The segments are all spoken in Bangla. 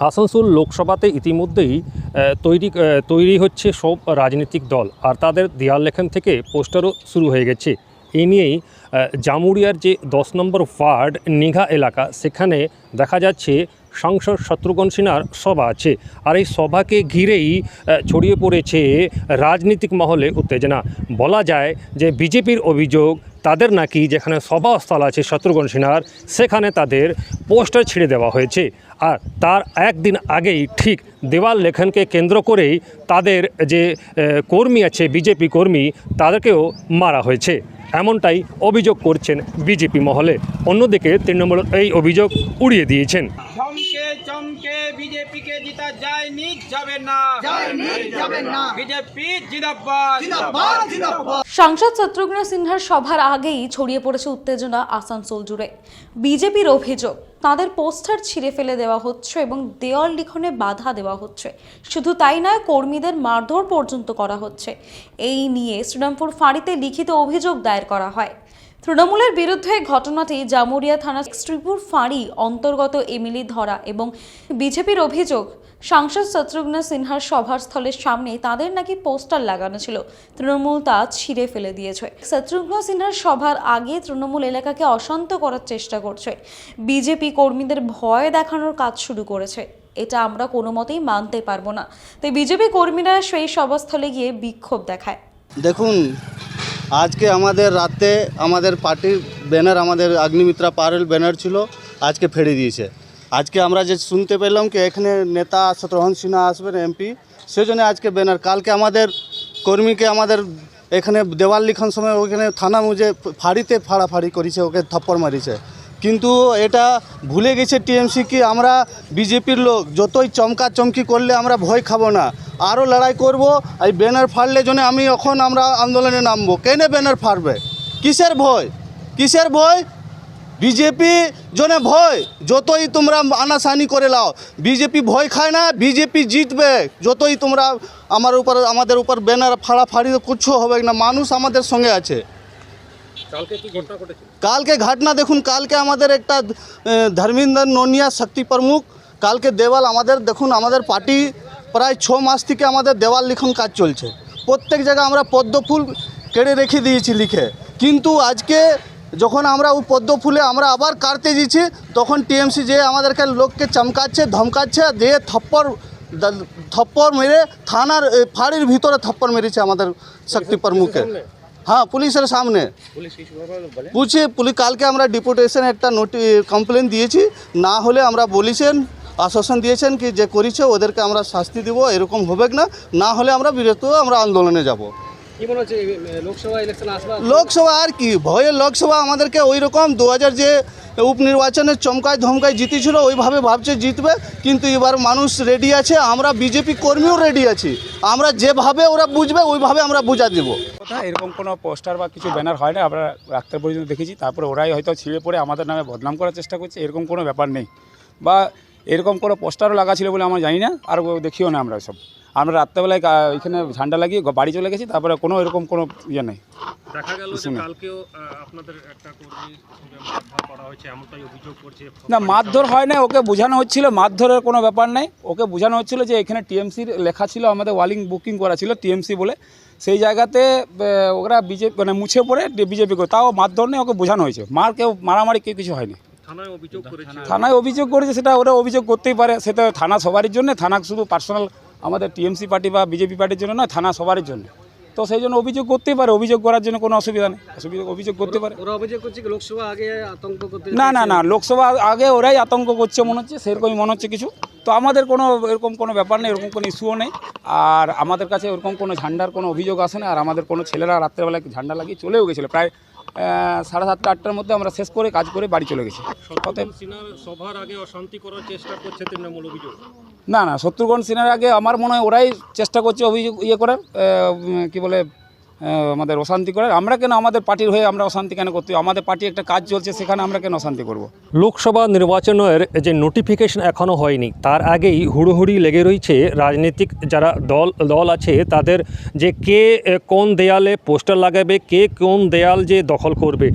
আসানসোল লোকসভাতে ইতিমধ্যেই তৈরি হচ্ছে সব রাজনৈতিক দল, আর তাদের দেয়াল লেখন থেকে পোস্টারও শুরু হয়ে গেছে। এই নিয়েই জামুরিয়ার যে 10 নম্বর ওয়ার্ড নিঘা এলাকা, সেখানে দেখা যাচ্ছে সাংসদ শত্রুঘ্ন সিনহার সভা আছে, আর এই সভাকে ঘিরেই ছড়িয়ে পড়েছে রাজনৈতিক মহলে উত্তেজনা। বলা যায় যে বিজেপির অভিযোগ, তাদের নাকি যেখানে সভাস্থল আছে শত্রুঘ্ন সিনহার, সেখানে তাদের পোস্টার ছিঁড়ে দেওয়া হয়েছে। আর তার একদিন আগেই ঠিক দেওয়াল লেখনকে কেন্দ্র করেই তাদের যে কর্মী আছে, বিজেপি কর্মী, তাদেরকেও মারা হয়েছে, এমনটাই অভিযোগ করছেন বিজেপি মহলে। অন্যদিকে তৃণমূল এই অভিযোগ উড়িয়ে দিয়েছেন। চমকে বিজেপিকে জিতা যায়নি, যাবে না বিজেপি জিন্দাবাদ। সাংসদ শত্রুঘ্ন সিনহার সভার আগেই ছড়িয়ে পড়েছে উত্তেজনা আসানসোল জুড়ে। বিজেপির অভিযোগ, তাদের পোস্টার ছিঁড়ে ফেলে দেওয়া হচ্ছে এবং দেওয়াল লিখনে বাধা দেওয়া হচ্ছে। শুধু তাই নয়, কর্মীদের মারধর পর্যন্ত করা হচ্ছে। এই নিয়ে শ্রীরামপুর ফাঁড়িতে লিখিত অভিযোগ দায়ের করা হয়। তৃণমূলের বিরুদ্ধে ঘটনাটি জামুরিয়া থানা শ্রীপুর ফাঁড়ি অন্তর্গত এমিলি ধরা এবং বিজেপির অভিযোগ, সাংসদ শত্রুঘ্ন সিনহার সভাস্থলের সামনে তাদের নাকি পোস্টার লাগানো ছিল, তৃণমূল তা ছিঁড়ে ফেলে দিয়েছে। শত্রুঘ্ন সিনহার সভার আগে তৃণমূল এলাকাকে অশান্ত করার চেষ্টা করছে। বিজেপি কর্মীদের ভয় দেখানোর কাজ শুরু করেছে। এটা আমরা কোনো মতেই মানতে পারবো না। তাই বিজেপি কর্মীরা সেই সভাস্থলে গিয়ে বিক্ষোভ দেখায়। দেখুন, আজকে আমাদের রাতে আমাদের পার্টির ব্যানার, আমাদের অগ্নিমিত্রা পারেল ব্যানার ছিল, আজকে ফেলে দিয়েছে। আজকে আমরা যে শুনতে পেলাম কি এখানে নেতা শত্রুঘ্ন সিনহা আসবেন এমপি, সেজন্য আজকে ব্যানার। কালকে আমাদের কর্মীকে আমাদের এখানে দেওয়াল লিখন সময় ওইখানে থানা মুজে ফাঁড়িতে ফাড়াফাড়ি করেছে, ওকে থাপ্পড় মারিছে। কিন্তু এটা ভুলে গেছে টিএমসি কি আমরা বিজেপির লোক যতই চমকি করলে আমরা ভয় খাবো না, আরও লড়াই করব। এই ব্যানার ফাড়লে জন্য আমরা আন্দোলনে নামবো। কেন ব্যানার ফাড়বে? কিসের ভয়? বিজেপি জন্য ভয়। যতই তোমরা আনাসানি করে লাও, বিজেপি ভয় খায় না, বিজেপি জিতবে। যতই তোমরা আমাদের উপর ব্যানার ফাড়াফাড়ি কিচ্ছু হবে না, মানুষ আমাদের সঙ্গে আছে। কালকে ঘটনা দেখুন, কালকে আমাদের একটা ধর্মেন্দ্র নোনিয়া শক্তি প্রমুখ, কালকে দেওয়াল আমাদের দেখুন, আমাদের পার্টি প্রায় 6 মাস থেকে আমাদের দেওয়াল লিখন কাজ চলছে। প্রত্যেক জায়গায় আমরা পদ্ম ফুল কেড়ে রেখে দিয়েছি লিখে, কিন্তু আজকে যখন আমরা ওই পদ্ম ফুলে আমরা আবার কাটতে দিয়েছি, তখন টিএমসি যে আমাদেরকে লোককে চমকাচ্ছে, ধমকাচ্ছে, দিয়ে থপ্পড় মেরে থানার ফাঁড়ির ভিতরে থপ্পড় মেরেছে আমাদের শক্তি প্রমুখে। হ্যাঁ, পুলিশের সামনে পুলিশ কালকে আমরা ডেপুটেশন একটা কমপ্লেন দিয়েছি, না হলে আমরা বলেছেন, আশ্বাসন দিয়েছেন কি যে করেছে ওদেরকে আমরা শাস্তি দেব, এরকম হবে না হলে আমরা আমরা আন্দোলনে যাব। লোকসভা আর কি ভয়ে, লোকসভা আমাদেরকে ওই রকম 2000 যে উপনির্বাচনের চমকায় ধমকায় জিতেছিল, ওইভাবে ভাবছে জিতবে। কিন্তু এবার মানুষ রেডি আছে, আমরা বিজেপি কর্মীও রেডি আছি। আমরা যেভাবে ওরা বুঝবে ওইভাবে আমরা বুঝা দেব। এরকম কোনো পোস্টার বা কিছু ব্যানার হয় না, আমরা রাখতে পর্যন্ত দেখেছি। তারপরে ওরাই হয়তো ছিঁড়ে পড়ে আমাদের নামে বদনাম করার চেষ্টা করছে, এরকম কোনো ব্যাপার নেই। বা এরকম কোনো পোস্টারও লাগা ছিল বলে আমরা জানি না, আর দেখিও না। আমরা রাত্রেবেলায় এখানে ঝান্ডা লাগিয়ে বাড়ি চলে গেছি, তারপরে কোনো এরকম কোনো ইয়ে নেই। দেখা গেল যে কালকেও আপনাদের একটা কর্মীর সঙ্গে মারধর করা হয়েছে, এমনটাই অভিযোগ করছে। না, মারধর হয় না, ওকে বোঝানো হচ্ছিল, মারধরের কোনো ব্যাপার নেই। ওকে বোঝানো হচ্ছিল যে এখানে টিএমসির লেখা ছিল, আমাদের ওয়ালিং বুকিং করা ছিল টিএমসি বলে, সেই জায়গাতে ওরা বিজেপি মুছে পড়ে বিজেপি করে, তাও মারধর নেই, ওকে বোঝানো হয়েছে। মারামারি কেউ কিছু হয়নি। থানায় অভিযোগ করেছে, সেটা ওরা অভিযোগ করতেই পারে, সেটা থানা সবারই জন্য, থানা শুধু পার্সোনাল আমাদের টিএমসি পার্টি বা বিজেপি পার্টির জন্য নয়, থানা সবারই জন্য। তো সেই জন্য অভিযোগ করতেই পারে, অভিযোগ করার জন্য কোনো অসুবিধা নেই, অভিযোগ করতে পারে। ওরা অভিযোগ করছে লোকসভা আগে আতঙ্ক করতে। না, লোকসভা আগে ওরাই আতঙ্ক করছে মনে হচ্ছে, সেরকমই মনে হচ্ছে কিছু। তো আমাদের কোনো এরকম কোনো ব্যাপার নেই, এরকম কোনো ইস্যুও নেই। আর আমাদের কাছে ওরকম কোনো ঝান্ডার কোনো অভিযোগ আসে না। আর আমাদের কোনো ছেলেরা রাত্রেবেলায় ঝান্ডা লাগিয়ে চলেও গেছিলো, প্রায় 7:30 8টার মধ্যে আমরা শেষ করে কাজ করে বাড়ি চলে গেছি। সভার আগে অশান্তি করার চেষ্টা করছে তৃণমূল অভিযোগ। না, শত্রুঘ্ন সিনহার আগে আমার মনে হয় ওরাই চেষ্টা করছে অভিযোগ করার, কি বলে আমাদের অশান্তি করার। আমরা কেন আমাদের পার্টির হয়ে আমরা অশান্তি কেন করতে? আমাদের পার্টি একটা কাজ চলছে, সেখানে আমরা কেন অশান্তি করব? লোকসভা নির্বাচনের যে নোটিফিকেশন এখনও হয়নি, তার আগেই হুড়োহুড়ি লেগে রয়েছে রাজনৈতিক যারা দল আছে তাদের, যে কে কোন দেয়ালে পোস্টার লাগাবে, কে কোন দেয়াল যে দখল করবে।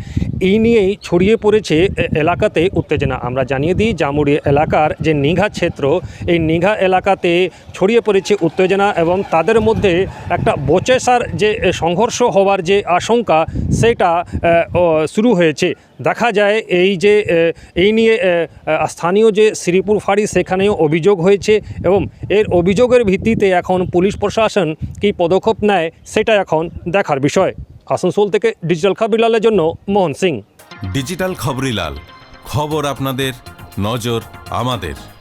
এই নিয়েই ছড়িয়ে পড়েছে এলাকাতে উত্তেজনা। আমরা জানিয়ে দিই জামুড়িয়া এলাকার যে নিঘা ক্ষেত্র, এই নিঘা এলাকাতে ছড়িয়ে পড়েছে উত্তেজনা এবং তাদের মধ্যে একটা বচেসার যে সংঘর্ষ হওয়ার যে আশঙ্কা সেটা শুরু হয়েছে। দেখা যায় এই নিয়ে স্থানীয় যে শ্রীপুর ফাঁড়ি সেখানেও অভিযোগ হয়েছে এবং এর অভিযোগের ভিত্তিতে এখন পুলিশ প্রশাসন কী পদক্ষেপ নেয় সেটা এখন দেখার বিষয়। আসানসোল থেকে ডিজিটাল খবরিলালের জন্য মোহন সিং। ডিজিটাল খবরিলাল, খবর আপনাদের, নজর আমাদের।